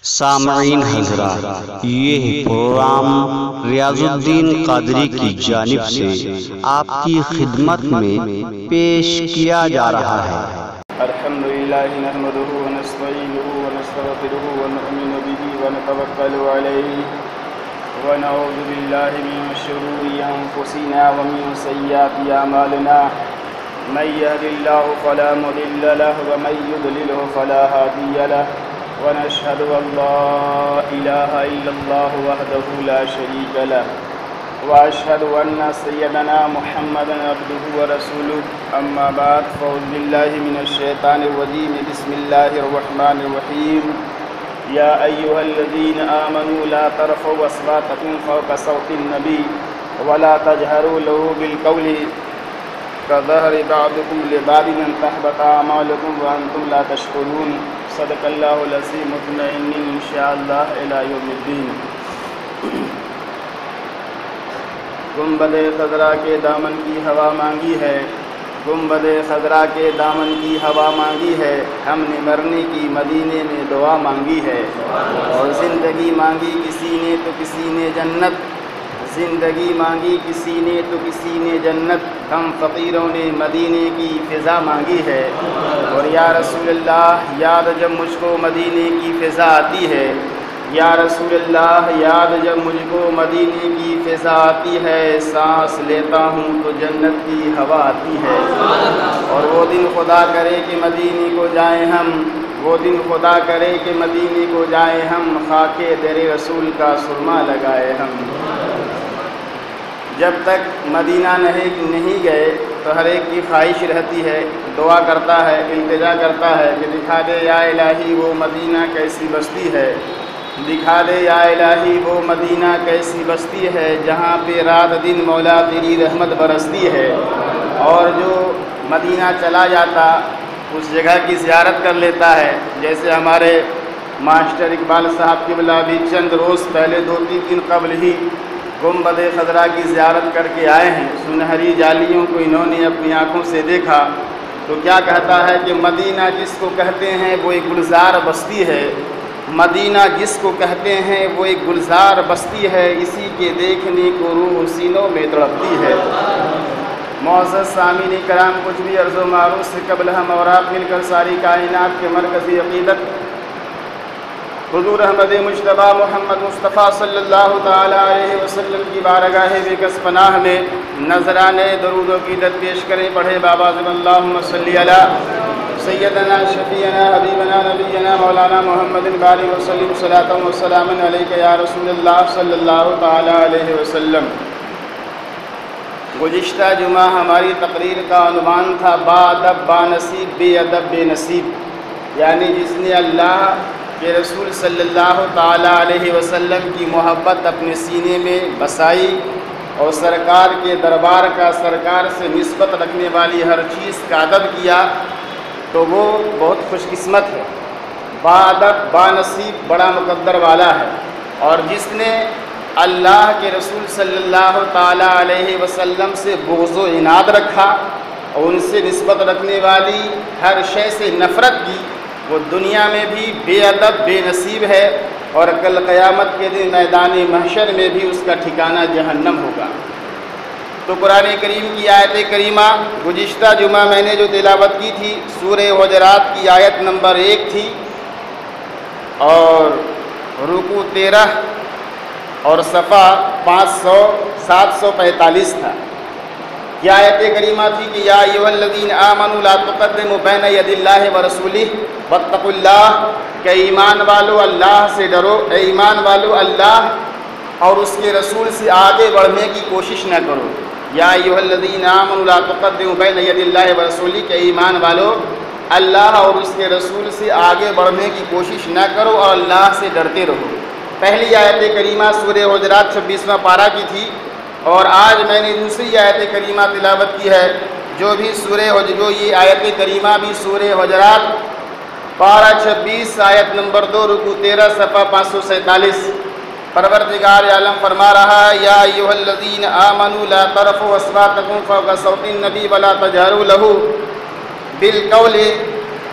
سامعین حضرات، یہ پروگرام ریاض الدین قادری کی جانب سے آپ کی خدمت میں پیش کیا جا رہا ہے۔ الحمدللہ نحمدہ ونستعینہ ونستغفرہ ونؤمن بہ ونتوکل علیہ ونعوذ باللہ من شرور انفسنا ومن سیئات اعمالنا من یهد اللہ فلا مضل له ومن یضلل فلا ہادی له ونشهد أن لا إله إلا الله وحده لا شريك له وأشهد أن سيدنا محمدا عبده ورسوله أما بعد فأعوذ بالله من الشيطان الرجيم بسم الله الرحمن الرحيم يا أيها الذين آمنوا لا ترفعوا أصواتكم فوق صوت النبي ولا تجهروا له بالقول كجهر بعضكم لبعض أن تحبط أعمالكم وأنتم لا تشكرون صدق اللہ العظیم مطمئن انشاءاللہ الی یوم الدین۔ گنبد خضرا کے دامن کی ہوا مانگی ہے، گنبد خضرا کے دامن کی ہوا مانگی ہے، ہم نے مرنے کی مدینے میں دعا مانگی ہے، اور زندگی مانگی کسی نے تو کسی نے جنت، زندگی مانگی کسی نے تو کسی نے جنت، ہم فقیروں نے مدینے کی فضا مانگی ہے، اور یا رسول اللہ یاد جب مجھ کو مدینے کی فضا آتی ہے، یا رسول اللہ یاد جب مجھ کو مدینے کی فضا آتی ہے، سانس لیتا ہوں تو جنت کی ہوا آتی ہے، اور وہ دن خدا کرے کہ مدینے کو جائیں ہم، وہ دن خدا کرے کہ مدینے کو جائیں ہم، خاک در رسول کا سرما لگائے ہم۔ جب تک مدینہ نہیں گئے تو ہر ایک کی خواہش رہتی ہے، دعا کرتا ہے، التجا کرتا ہے کہ دکھا دے یا الہی وہ مدینہ کیسی بستی ہے، دکھا دے یا الہی وہ مدینہ کیسی بستی ہے، جہاں پہ رات دن مولا تیری رحمت برستی ہے۔ اور جو مدینہ چلا جاتا اس جگہ کی زیارت کر لیتا ہے، جیسے ہمارے ماسٹر اقبال صاحب قبلہ بھی چند روز پہلے 2-3 دن قبل ہی گنبد خضرا کی زیارت کر کے آئے ہیں، سنہری جالیوں کو انہوں نے اپنی آنکھوں سے دیکھا تو کیا کہتا ہے کہ مدینہ جس کو کہتے ہیں وہ ایک گلزار بستی ہے، مدینہ جس کو کہتے ہیں وہ ایک گلزار بستی ہے، اسی کے دیکھنے کو روح سینوں میں تڑپتی ہے۔ معزز سامعین کرام، کچھ بھی عرض و معروض سے قبل ہم اور آپ مل کر ساری کائنات کے مرکزی عقیدت حضور احمد مجتبیٰ محمد مصطفیٰ صلی اللہ تعالیٰ علیہ وسلم کی بارگاہ بکس پناہ میں نذرانے درود و عقیدت پیش کریں۔ پڑھے بابازم اللہم صلی علی سیدنا شفیعنا حبیبنا نبینا مولانا محمد بارک وسلم صلاۃ و سلام علیک یا رسول اللہ صلی اللہ تعالیٰ علیہ وسلم۔ گزشتہ جمعہ ہماری تقریر کا عنوان تھا با ادب با نصیب بے ادب بے نصیب، یعنی جس نے اللہ کہ رسول صلی اللہ تعالیٰ علیہ وسلم کی محبت اپنے سینے میں بسائی اور سرکار کے دربار کا سرکار سے نسبت رکھنے والی ہر چیز کا ادب کیا تو وہ بہت خوش قسمت ہے، با ادب با نصیب بڑا مقدر والا ہے۔ اور جس نے اللہ کے رسول صلی اللہ تعالیٰ علیہ وسلم سے بغض و عناد رکھا اور ان سے نسبت رکھنے والی ہر شے سے نفرت کی، وہ دنیا میں بھی بے ادب بے نصیب ہے، اور کل قیامت کے دن میدان محشر میں بھی اس کا ٹھکانہ جہنم ہوگا۔ تو قرآن کریم کی آیت کریمہ گزشتہ جمعہ میں نے جو تلاوت کی تھی سورہ حجرات کی آیت نمبر 1 تھی، اور رکوع 13 اور صفحہ 745 تھا۔ یہ آیت کریمہ تھی کہ یا ایھا الذین آمنوا لا تقدموا بین ید اللہ ورسولہ واتقوا اللہ، کہ ایمان والو اللہ سے ڈرو، اے ایمان والو اللہ اور اس کے رسول سے آگے بڑھنے کی کوشش نہ کرو۔ یا ایھا الذین آمنوا لا تقدموا بین ید اللہ ورسولہ، کہ ایمان والو اللہ اور اس کے رسول سے آگے بڑھنے کی کوشش نہ کرو اور اللہ سے ڈرتے رہو۔ پہلی آیت کریمہ سورہ حجرات 26واں پارہ کی تھی، اور آج میں نے دوسری آیت کریمہ تلاوت کی ہے جو یہ آیت کریمہ بھی سورہ حجرات پارہ 26 آیت نمبر 2 رکوع 13 صفحہ 547۔ پروردگار عالم فرما رہا ہے یا ایھا الذین آمنوا لا ترفعوا اصواتکم فوق صوت النبی ولا تجہروا لہ بالقول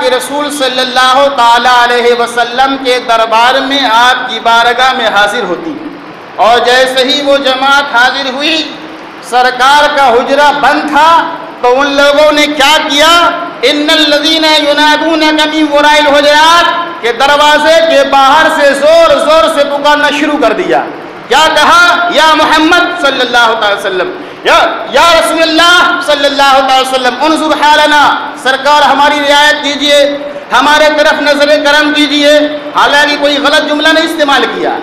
کے رسول صلی اللہ تعالیٰ علیہ وسلم کے دربار میں آپ کی بارگاہ میں حاضر ہوتی، اور جیسے ہی وہ جماعت حاضر ہوئی، سرکار کا حجرہ بند تھا، تو ان لوگوں نے کیا کیا؟ ان الذین ینادونک من وراء الحجرات کے دروازے کے باہر سے زور زور سے پکارنا شروع کر دیا۔ کیا کہا؟ یا محمد صلی اللہ تعالی وسلم، یا رسول اللہ صلی اللہ تعالی وسلم، انظر حالنا، سرکار ہماری رعایت کیجئے، ہمارے طرف نظر کرم کیجئے۔ حالانکہ کوئی غلط جملہ نہیں استعمال کیا۔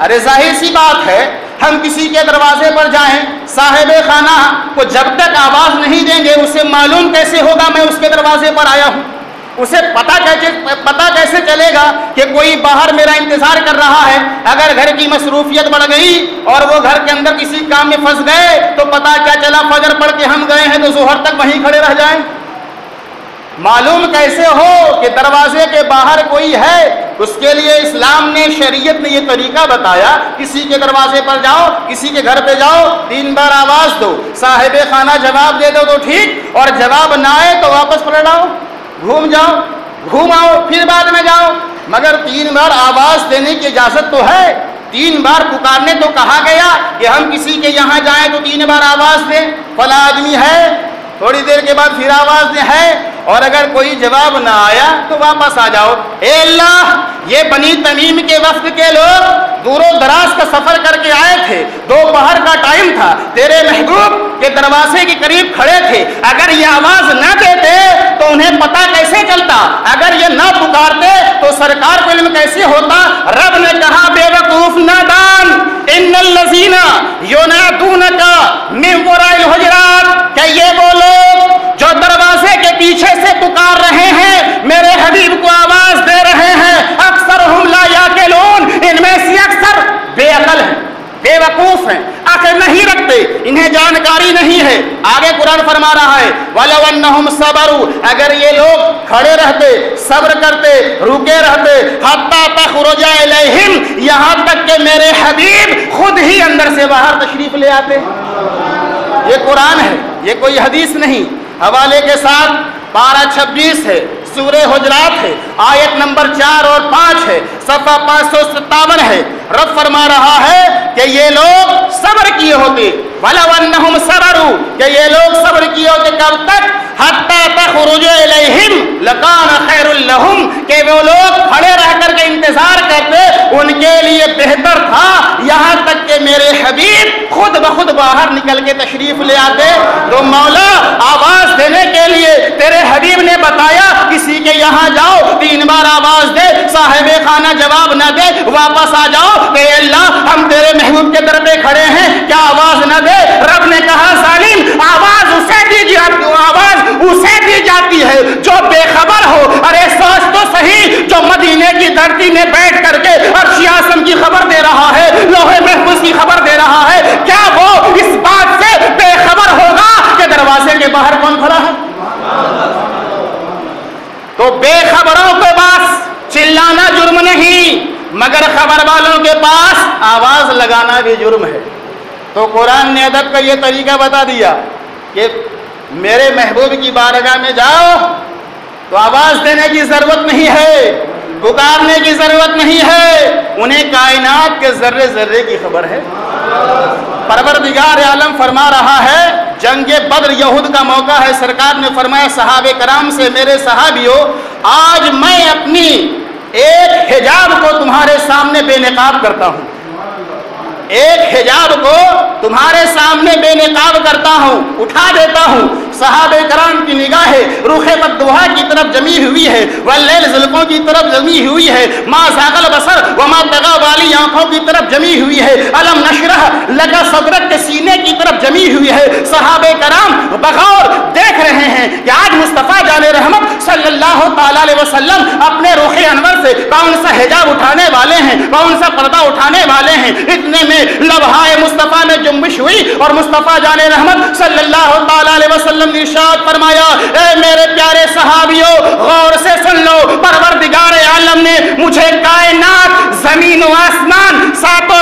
ارے ظاہر سی بات ہے، ہم کسی کے دروازے پر جائیں، صاحب خانہ کو جب تک آواز نہیں دیں گے اسے معلوم کیسے ہوگا میں اس کے دروازے پر آیا ہوں؟ اسے پتہ کیسے چلے گا کہ کوئی باہر میرا انتظار کر رہا ہے؟ اگر گھر کی مصروفیت بڑھ گئی اور وہ گھر کے اندر کسی کام میں پھنس گئے تو پتہ کیا چلا فجر پڑھ کے ہم گئے ہیں تو ظہر تک وہیں کھڑے رہ جائیں؟ معلوم کیسے ہو کہ دروازے کے باہر کوئی ہے؟ اس کے لیے اسلام نے، شریعت نے یہ طریقہ بتایا، کسی کے دروازے پر جاؤ، کسی کے گھر پہ جاؤ، 3 بار آواز دو، صاحب خانہ جواب دے دو تو ٹھیک، اور جواب نہ آئے تو واپس پلٹ آؤ، گھوم آؤ، پھر بعد میں جاؤ، مگر 3 بار آواز دینے کی اجازت تو ہے۔ 3 بار پکارنے تو کہا گیا کہ ہم کسی کے یہاں جائیں تو 3 بار آواز دیں، فلاں آدمی ہے، تھوڑی دیر کے بعد پھر آواز دیں ہے، اور اگر کوئی جواب نہ آیا تو واپس آ جاؤ۔ اے اللہ، یہ بنی تمیم کے وفد کے لوگ دور و دراز کا سفر کر کے آئے تھے، دوپہر کا ٹائم تھا، تیرے محبوب کے دروازے کے قریب کھڑے تھے، اگر یہ آواز نہ دیتے تو انہیں پتہ کیسے چلتا؟ اگر یہ نہ پکارتے تو سرکار کو علم کیسے ہوتا؟ رب نے کہا بے وقوف نادان، ان الذین ینادونک من وراء الحجرات، کہ یہ وہ لوگ جو دروازے کے پیچھے سے پکار رہے ہیں، میرے حبیب کو آواز دے رہے ہیں، اکثرہم لا یعقلون، ان میں سے اکثر بے عقل ہیں، بے وقوف ہیں، عقل نہیں رکھتے، انہیں جانکاری نہیں ہے۔ آگے قرآن فرما رہا ہے وَلَوْ أَنَّهُمْ صَبَرُوا، اگر یہ لوگ کھڑے رہتے، صبر کرتے، رکے رہتے، حَتَّى تَخْرُجَ إِلَيْهِمْ، یہاں تک کہ میرے حبیب خود ہی اندر سے باہر تشریف لے آتے۔ یہ قرآن ہے، یہ کوئی حدیث نہیں۔ حوالے کے ساتھ پارہ 26 ہے، سورہ حجرات ہے، آیت نمبر 4 اور 5 ہے، صفحہ 557 ہے۔ رب فرما رہا ہے کہ یہ لوگ صبر کیے ہوتے، وَلَوْ أَنَّهُمْ صَبَرُوا، کہ یہ لوگ صبر کیے ہوتے کب تک؟ حَتَّى تَخْرُجَ إِلَيْهِمْ لَكَانَ خَيْرٌ لَهُمْ، کہ وہ لوگ کھڑے رہ کر کے انتظار کرتے، ان کے لیے بہتر تھا، یہاں تک کہ میرے حبیب خود بخود باہر نکل کے تشریف لے آتے۔ تو مولا، آواز دینے کے لیے تیرے حبیب نے بتایا کسی کے یہاں جاؤ، 3 بار آواز دے، صاحب خانہ جواب نہ دے، واپس آ جاؤ، کہ اللہ ہم تیرے محبوب کے در پہ کھڑے ہیں، کیا آواز نہ دے؟ رب نے کہا ظالم، آواز اسے دی جاتی ہے جو بے خبر ہو۔ ارے سوچ تو صحیح، جو مدینے کی دھرتی میں بیٹھ کر کے عرش اعظم کی خبر دے رہا ہے، لوح محفوظ کی خبر دے رہا ہے، کیا وہ اس بات سے بے خبر ہوگا کہ دروازے کے باہر کون کھڑا ہے؟ تو بے خبروں کے پاس چلانا جرم نہیں، مگر خبر والوں کے پاس آواز لگانا بھی جرم ہے۔ تو قرآن نے ادب کا یہ طریقہ بتا دیا کہ میرے محبوب کی بارگاہ میں جاؤ تو آواز دینے کی ضرورت نہیں ہے، پکارنے کی ضرورت نہیں ہے، انہیں کائنات کے ذرے ذرے کی خبر ہے۔ پروردگار عالم فرما رہا ہے، جنگ بدر یہود کا موقع ہے، سرکار نے فرمایا صحابہ کرام سے، میرے صحابیوں، آج میں اپنی ایک حجاب کو تمہارے سامنے بے نقاب کرتا ہوں، ایک حجاب کو تمہارے سامنے بے نقاب کرتا ہوں، اٹھا دیتا ہوں۔ صحابہ کرام کی نگاہیں رخ بدوحا کی طرف جمی ہوئی ہے، واللیل زلفوں کی طرف جمی ہوئی ہے، ما زاغ البصر وما طغى والی آنکھوں کی طرف جمی ہوئی ہے، الم نشرح لک صدرک کے سینے کی طرف جمی ہوئی ہے۔ صحابہ کرام بغور دیکھ رہے ہیں کہ آج مصطفیٰ جان رحمت صلی اللہ تعالی علیہ وسلم اپنے رخ انور سے کون سا حجاب اٹھانے والے ہیں، کون سا پردہ اٹھانے والے ہیں۔ اتنے میں لبہائے مصطفیٰ میں جنبش ہوئی اور مصطفیٰ جان رحمت صلی اللہ تعالی علیہ وسلم نے ارشاد فرمایا، اے میرے پیارے صحابیوں، غور سے سن لو، پروردگار عالم نے مجھے کائنات، زمین و آسمان، ساتوں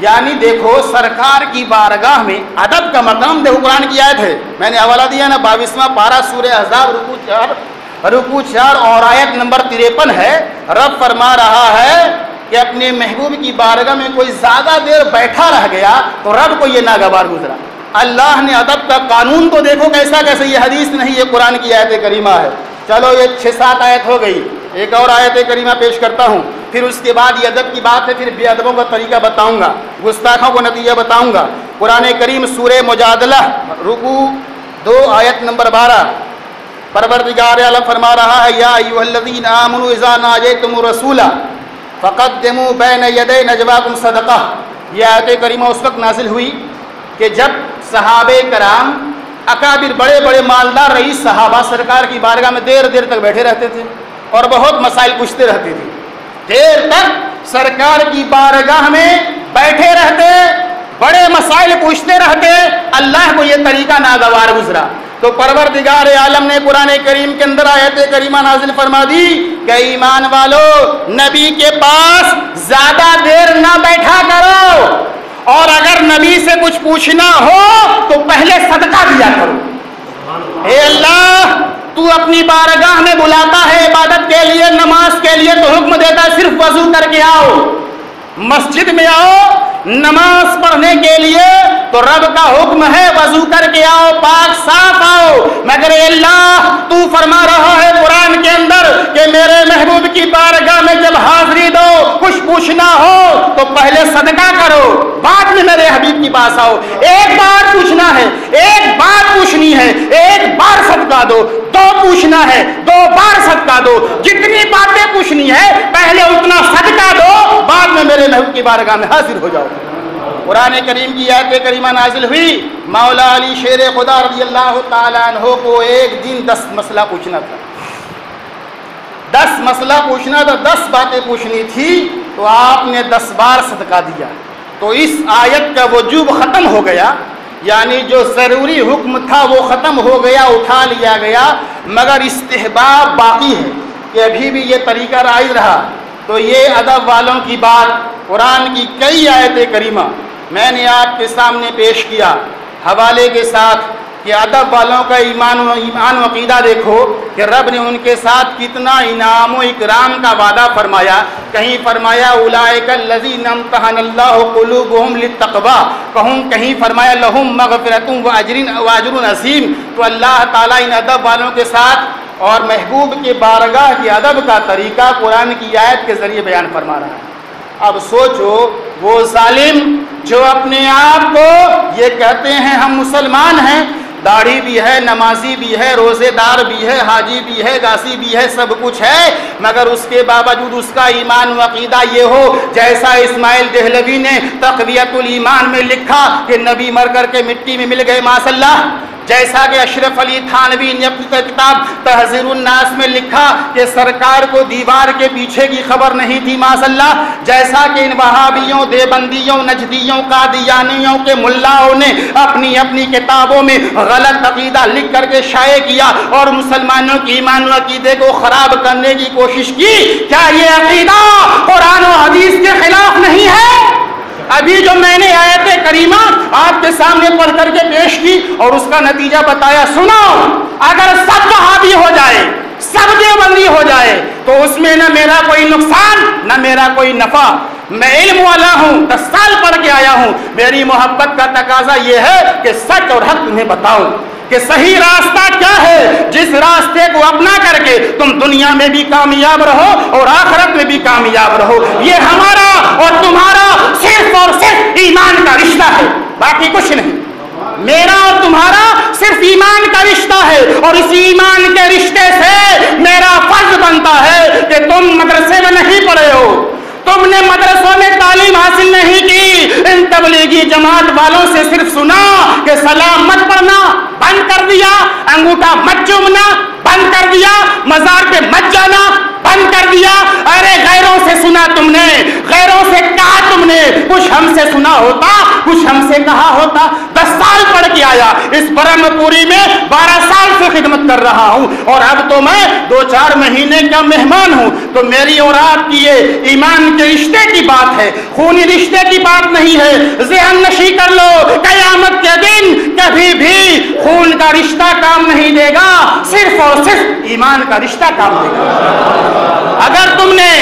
یعنی دیکھو سرکار کی بارگاہ میں ادب کا مقام دیکھو. قرآن کی آیت ہے، میں نے حوالہ دیا نا 22واں پارہ سورہ احزاب رکوع 4 اور آیت نمبر 53 ہے. رب فرما رہا ہے کہ اپنے محبوب کی بارگاہ میں کوئی زیادہ دیر بیٹھا رہ گیا تو رب کو یہ ناگوار گزرا. اللہ نے ادب کا قانون تو دیکھو کیسا کیسے، یہ حدیث نہیں یہ قرآن کی آیت کریمہ ہے. چلو یہ 6-7 آیت ہو گئی، ایک اور آیت کریمہ پیش کرتا ہوں، پھر اس کے بعد یہ ادب کی بات ہے، پھر بے ادبوں کا طریقہ بتاؤں گا، گستاخوں کو نتیجہ بتاؤں گا. قرآن کریم سورہ مجادلہ رکوع 2 آیت نمبر 12 پروردگار عالم فرما رہا ہے یا ایھا الذین آمنوا اذا ناجیتم الرسول فقدموا بین یدی نجواکم صدقہ. یہ آیت کریمہ اس وقت نازل ہوئی کہ جب صحابہ کرام اکابر بڑے بڑے مالدار رئیس صحابہ سرکار کی بارگاہ میں دیر دیر تک بیٹھے رہتے تھے اور بہت مسائل پوچھتے رہتے تھے. دیر تک سرکار کی بارگاہ میں بیٹھے رہتے، بڑے مسائل پوچھتے رہتے. اللہ کو یہ طریقہ ناگوار گزرا تو پروردگار عالم نے قرآن کریم کے اندر آیت کریمہ نازل فرما دی کہ ایمان والو نبی کے پاس زیادہ دیر نہ بیٹھا کرو، اور اگر نبی سے کچھ پوچھنا ہو تو پہلے صدقہ دیا کرو. اے اللہ تو اپنی بارگاہ میں بلاتا ہے عبادت کے لیے، نماز کے لیے تو حکم دیتا ہے صرف وضو کر کے آؤ. مسجد میں آؤ نماز پڑھنے کے لیے تو رب کا حکم ہے وضو کر کے آؤ، پاک صاف آؤ. مگر اے اللہ تو فرما رہا ہے قرآن کے اندر کہ میرے محبوب کی بارگاہ میں جب حاضری دو کچھ پوچھنا ہو تو پہلے صدقہ کرو، بعد میں میرے حبیب کی پاس آؤ. ایک بار پوچھنا ہے، ایک بار پوچھنی ہے، ایک بار صدقہ دو. 2 پوچھنا ہے 2 بار صدقہ دو. جتنی باتیں پوچھنی ہے پہلے اتنا صدقہ دو، بعد میں میرے محبوب کی بارگاہ میں حاضر ہو جاؤ. قرآن کریم کی آیت کریمہ نازل ہوئی. مولا علی شیر خدا رضی اللہ تعالیٰ عنہ کو ایک دن 10 مسئلہ پوچھنا تھا. 10 مسئلہ پوچھنا تھا، 10 باتیں پوچھنی تھی تو آپ نے 10 بار صدقہ دیا. تو اس آیت کا وجوب ختم ہو گیا، یعنی جو ضروری حکم تھا وہ ختم ہو گیا، اٹھا لیا گیا. مگر استحباب باقی ہے کہ ابھی بھی یہ طریقہ رائج رہا. تو یہ ادب والوں کی بات قرآن کی کئی آیت کریمہ میں نے آپ کے سامنے پیش کیا حوالے کے ساتھ کہ ادب والوں کا ایمان و عقیدہ دیکھو کہ رب نے ان کے ساتھ کتنا انعام و اکرام کا وعدہ فرمایا. کہیں فرمایا اولئک الذین امتحن اللہ قلوبہم للتقوی، کہیں فرمایا لہم مغفرۃ واجر عظیم. تو اللہ تعالیٰ ان ادب والوں کے ساتھ اور محبوب کے بارگاہ کی ادب کا طریقہ قرآن کی آیت کے ذریعے بیان فرما رہا ہے. اب سوچو وہ ظالم جو اپنے آپ کو یہ کہتے ہیں ہم مسلمان ہیں، داڑھی بھی ہے، نمازی بھی ہے، روزے دار بھی ہے، حاجی بھی ہے، غازی بھی ہے، سب کچھ ہے، مگر اس کے باوجود اس کا ایمان و عقیدہ یہ ہو جیسا اسماعیل دہلوی نے تقویۃ الایمان میں لکھا کہ نبی مر کر کے مٹی میں مل گئے معاذ اللہ. جیسا کہ اشرف علی تھانوی نے اپنی کتاب تحذیر الناس میں لکھا کہ سرکار کو دیوار کے پیچھے کی خبر نہیں تھی معاذ اللہ. جیسا کہ ان وہابیوں، دیوبندیوں، نجدیوں، قادیانیوں کے ملاؤں نے اپنی اپنی کتابوں میں غلط عقیدہ لکھ کر کے شائع کیا اور مسلمانوں کی ایمان و عقیدے کو خراب کرنے کی کوشش کی. کیا یہ عقیدہ قرآن و حدیث کے خلاف نہیں ہے؟ ابھی جو میں نے آیت کریمہ آپ کے سامنے پڑھ کر کے پیش کی اور اس کا نتیجہ بتایا، سنو اگر سب وہابی ہو جائے، سب دیوبندی ہو جائے تو اس میں نہ میرا کوئی نقصان نہ میرا کوئی نفع. میں علم والا ہوں، 10 سال پڑھ کے آیا ہوں. میری محبت کا تقاضا یہ ہے کہ سچ اور حق تمہیں بتاؤں کہ صحیح راستہ کیا ہے، جس راستے کو اپنا کر کے تم دنیا میں بھی کامیاب رہو اور آخرت میں بھی کامیاب رہو. یہ ہمارا اور تمہارا صرف اور صرف ایمان کا رشتہ ہے، باقی کچھ نہیں. میرا اور تمہارا صرف ایمان کا رشتہ ہے اور اس ایمان کے رشتے سے میرا فرض بنتا ہے کہ تم مدرسے میں نہیں پڑھے ہو، تم نے مدرسوں میں تعلیم حاصل نہیں کی، ان تبلیغی جماعت والوں سے صرف سنا کہ سلام مت پڑھنا بند کر دیا، انگوٹھا مت چومنا بند کر دیا، مزار پہ مت جانا بند کر دیا. ارے غیروں سے سنا تم نے، غیروں سے کہا تم نے، کچھ ہم سے سنا ہوتا، کچھ ہم سے کہا ہوتا. 10 سال پڑھ کے آیا، اس برہم پوری میں 12 سال سے خدمت کر رہا ہوں، اور اب تو میں 2-4 مہینے کا مہمان ہوں۔ تو میری اور آپ کی یہ ایمان کے رشتے کی بات ہے، خونی رشتے کی بات نہیں ہے۔ ذہن نشی کر لو، قیامت کے دن کبھی بھی خون کا رشتہ کام نہیں دے گا، صرف اور صرف ایمان کا رشتہ کام دے گا۔ اگر تم نے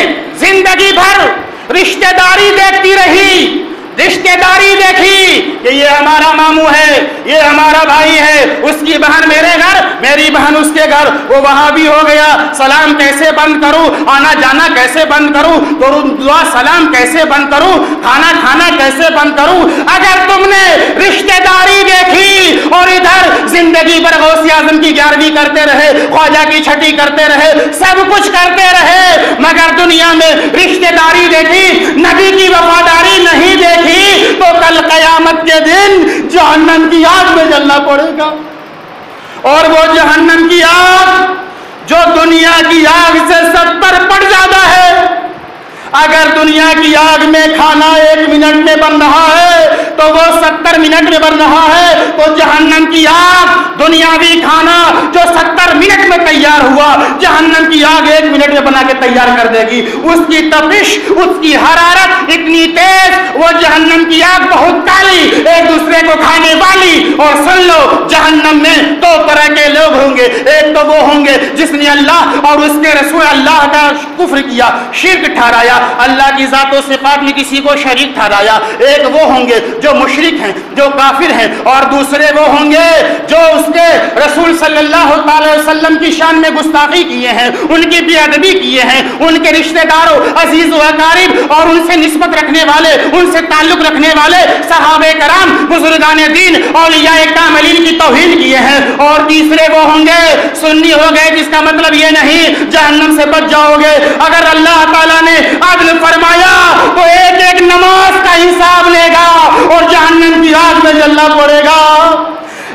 زندگی بھر رشتہ داری دیکھتی رہی، رشتہ داری دیکھی کہ یہ ہمارا ماموں ہے، یہ ہمارا بھائی ہے، اس کی بہن میرے گھر، میری بہن اس کے گھر، وہ وہاں بھی ہو گیا، سلام کیسے بند کروں، آنا جانا کیسے بند کروں، دعا سلام کیسے بند کروں، کھانا کھانا کیسے بند کروں۔ اگر تم نے رشتہ داری دیکھی اور ادھر زندگی پر غوث اعظم کی 11ویں کرتے رہے، خواجہ کی 6ٹی کرتے رہے، سب کچھ کرتے رہے، مگر دنیا میں رشتہ داری دیکھی، نبی کی وفاداری نہیں دیکھی، تو کل قیامت کے دن جہنم کی آگ میں جلنا پڑے گا۔ اور وہ جہنم کی آگ جو دنیا کی آگ سے 70 پٹ زیادہ ہے۔ اگر دنیا کی آگ میں کھانا 1 منٹ میں بن رہا ہے تو وہ 70 منٹ میں بن رہا ہے، تو جہنم کی آگ دنیاوی کھانا جو 70 منٹ میں تیار ہوا، جہنم کی آگ 1 منٹ میں بنا کے تیار کر دے گی۔ اس کی تپش، اس کی حرارت اتنی تیز، وہ جہنم کی آگ بہت کالی، ایک دوسرے کو کھانے والی۔ اور سن لو، جہنم میں 2 طرح کے لوگ ہوں گے، ایک تو وہ ہوں گے جس نے اللہ اور اس کے رسول اللہ کا کفر کیا، شرک ٹھہرایا، اللہ کی ذات و صفات میں کسی کو شریک ٹھہرایا۔ ایک وہ ہوں گے جو مشرک ہیں، جو کافر ہیں، اور دوسرے وہ ہوں گے جو اس کے رسول صلی اللہ تعالی وسلم کی شان میں گستاخی کیے ہیں، ان کی بے ادبی کیے ہیں، ان کے رشتہ داروں، عزیز و اقارب اور ان سے نسبت رکھنے والے، ان سے تعلق رکھنے والے صحابہ کرام، بزرگان دین، اولیاء کاملین کی توہین کیے ہیں۔ اور تیسرے وہ ہوں گے سنی ہو گئے، جس کا مطلب یہ نہیں جہنم سے بچ جاؤ گے۔ اگر اللہ تعالیٰ نے عدل فرمایا تو ایک ایک نماز کا حساب لے گا اور جہنم کی آگ میں جلنا پڑے گا۔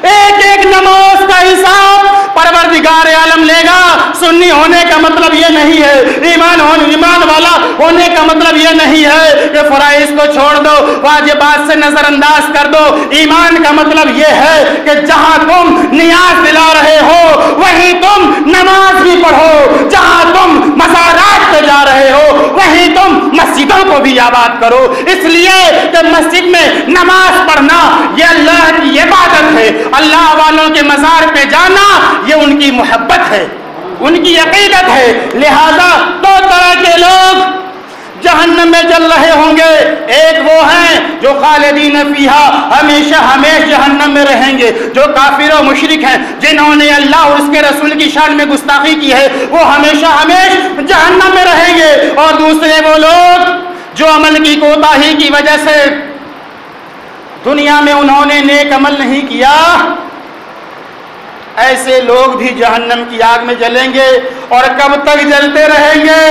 ایک ایک نماز کا حساب پروردگار عالم لے گا۔ سنی ہونے کا مطلب یہ نہیں ہے، ایمان والا ہونے کا مطلب یہ نہیں ہے کہ فرائض کو چھوڑ دو، واجبات سے نظر انداز کر دو۔ ایمان کا مطلب یہ ہے کہ جہاں تم نیاز دلا رہے ہو وہیں تم نماز بھی پڑھو، جہاں تم مزارات پہ جا رہے ہو وہیں تم مسجدوں کو بھی آباد کرو، اس لیے کہ مسجد میں نماز پڑھنا یہ اللہ کی عبادت ہے۔ اللہ والوں کے مزار پہ جانا یہ ان کی محبت ہے، ان کی عقیدت ہے۔ لہذا 2 طرح کے لوگ جہنم میں جل رہے ہوں گے، ایک وہ ہیں جو خالدین فیہا ہمیشہ ہمیشہ جہنم میں رہیں گے، جو کافر و مشرک ہیں، جنہوں نے اللہ اور اس کے رسول کی شان میں گستاخی کی ہے، وہ ہمیشہ ہمیشہ جہنم میں رہیں گے۔ اور دوسرے وہ لوگ جو عمل کی کوتاہی کی وجہ سے دنیا میں انہوں نے نیک عمل نہیں کیا، ایسے لوگ بھی جہنم کی آگ میں جلیں گے۔ اور کب تک جلتے رہیں گے؟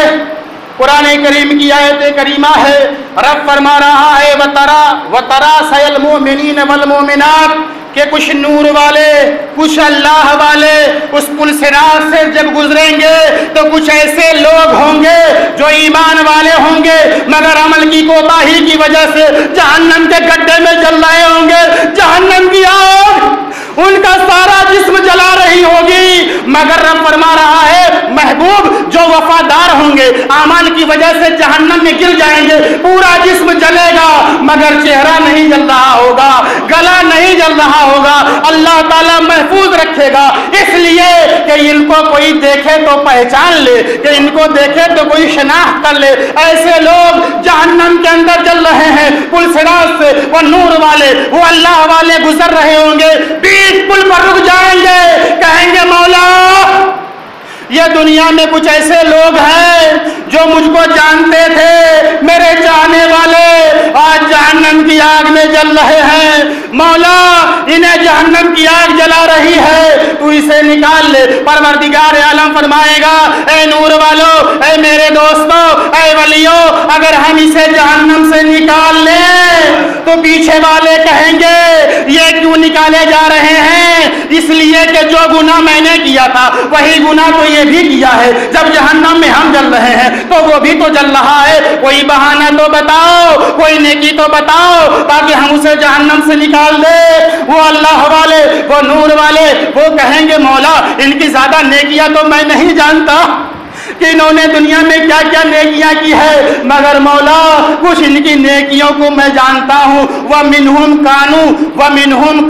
قرآن کریم کی آیت کریمہ ہے، رب فرما رہا ہے وَتَرَا سَيَ الْمُؤْمِنِينَ وَالْمُؤْمِنَاتِ، کہ کچھ نور والے، کچھ اللہ والے اس پل صراط سے جب گزریں گے تو کچھ ایسے لوگ ہوں گے جو ایمان والے ہوں گے مگر عمل کی کوتاہی کی وجہ سے جہنم کے گڈھے میں جل رہے ہوں گے۔ جہنم کی آگ ان کا سارا جسم جلا رہی ہوگی، مگر رب فرما رہا ہے محبوب جو وفادار ہوں گے اعمال کی وجہ سے جہنم میں گر جائیں گے، پورا جسم جلے گا مگر چہرہ نہیں جل رہا ہوگا، گلا نہیں جل رہا ہوگا، اللہ تعالیٰ محفوظ رکھے گا، اس لیے کہ ان کو کوئی دیکھے تو پہچان لے، کہ ان کو دیکھے تو کوئی شناخت کر لے۔ ایسے لوگ جہنم کے اندر جل رہے ہیں پل صراط سے، وہ نور والے، وہ اللہ والے گزر رہے ہوں گے، پل پر رک جائیں گے، کہیں گے مولا یہ دنیا میں کچھ ایسے لوگ ہیں جو مجھ کو جانتے تھے، میرے چاہنے والے، آج جہنم کی آگ میں جل رہے ہیں، مولا انہیں جہنم کی آگ جلا رہی ہے، تو اسے نکال لے۔ پروردگار عالم فرمائے گا اے نور والو، اے میرے دوستو، اے ولیو، اگر ہم اسے جہنم سے نکال لیں تو پیچھے والے کہیں گے یہ کیوں نکالے جا رہے ہیں، اس لیے کہ جو گناہ میں نے کیا تھا وہی گناہ تو یہ بھی کیا ہے. جب جہنم میں ہم جل رہے ہیں تو وہ بھی تو جل رہا ہے. کوئی بہانہ تو بتاؤ, کوئی نیکی تو بتاؤ تاکہ ہم اسے جہنم سے نکال دے. وہ اللہ والے, وہ نور والے, وہ کہیں گے مولا ان کی زیادہ نیکیاں تو میں نہیں جانتا کہ انہوں نے دنیا میں کیا کیا نیکیاں کی ہے, مگر مولا کچھ ان کی نیکیوں کو میں جانتا ہوں. وَمِنْهُمْ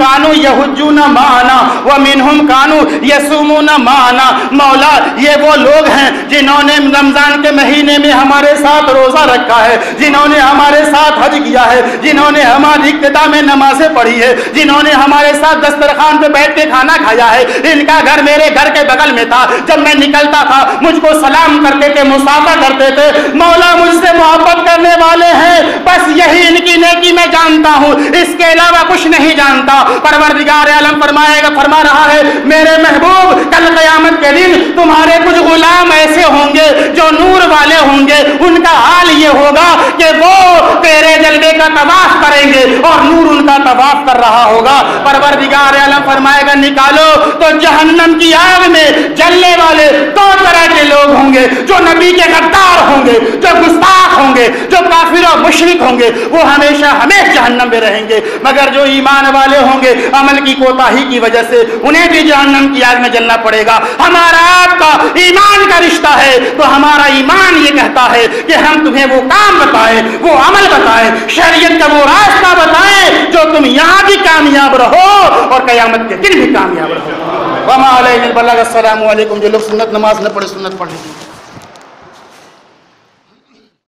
كَانُوا يَحُجُّونَ مَعَنَا وَمِنْهُمْ كَانُوا يَصُومُونَ مَعَنَا. مولا یہ وہ لوگ ہیں جنہوں نے رمضان کے مہینے میں ہمارے ساتھ روزہ رکھا ہے, جنہوں نے ہمارے ساتھ حج کیا ہے, جنہوں نے ہماری ابتدا میں نمازیں پڑھی ہے, جنہوں نے ہمارے ساتھ دسترخوان پہ بیٹھ کے کھانا کھایا ہے. ان کا گھر میرے گھر کے بغل میں تھا. جب میں نکلتا تھا مجھ کو سلام کرتے تھے, مصافحہ کرتے تھے. مولا مجھ سے محبت کرنے والے ہیں, بس یہی ان کی نیکی میں جانتا ہوں, اس کے علاوہ کچھ نہیں جانتا. پروردگار عالم فرما رہا ہے میرے محبوب کل قیامت کے دن تمہارے کچھ غلام ایسے ہوں گے جو نور والے ہوں گے. ان کا حال یہ ہوگا کہ وہ تیرے جلوے کا طواف کریں گے اور نور ان کا طواف کر رہا ہوگا. پروردگار عالم فرمائے گا نکالو, تو جہنم کی آگ میں جلنے والے دو طرح کے لوگ ہوں گے, جو نبی کے غدار ہوں گے, جو گستاخ ہوں گے, جو کافر و مشرک ہوں گے, وہ ہمیشہ ہمیشہ جہنم میں رہیں گے. مگر جو ایمان والے ہوں گے عمل کی کوتاہی کی وجہ سے انہیں بھی جہنم کی آگ میں جلنا پڑے گا. ہمارا آپ کا ایمان کا رشتہ ہے تو ہمارا ایمان یہ کہتا ہے کہ ہم تمہیں وہ کام بتائیں, وہ عمل بتائیں, شریعت کا وہ راستہ بتائیں جو تم یہاں بھی کامیاب رہو اور قیامت کے دن بھی کامیاب رہو. وما علیہ البلاغ. السلام علیکم. جو لوگ سنت نماز نہ پڑھے سنت پڑھ لیجیے.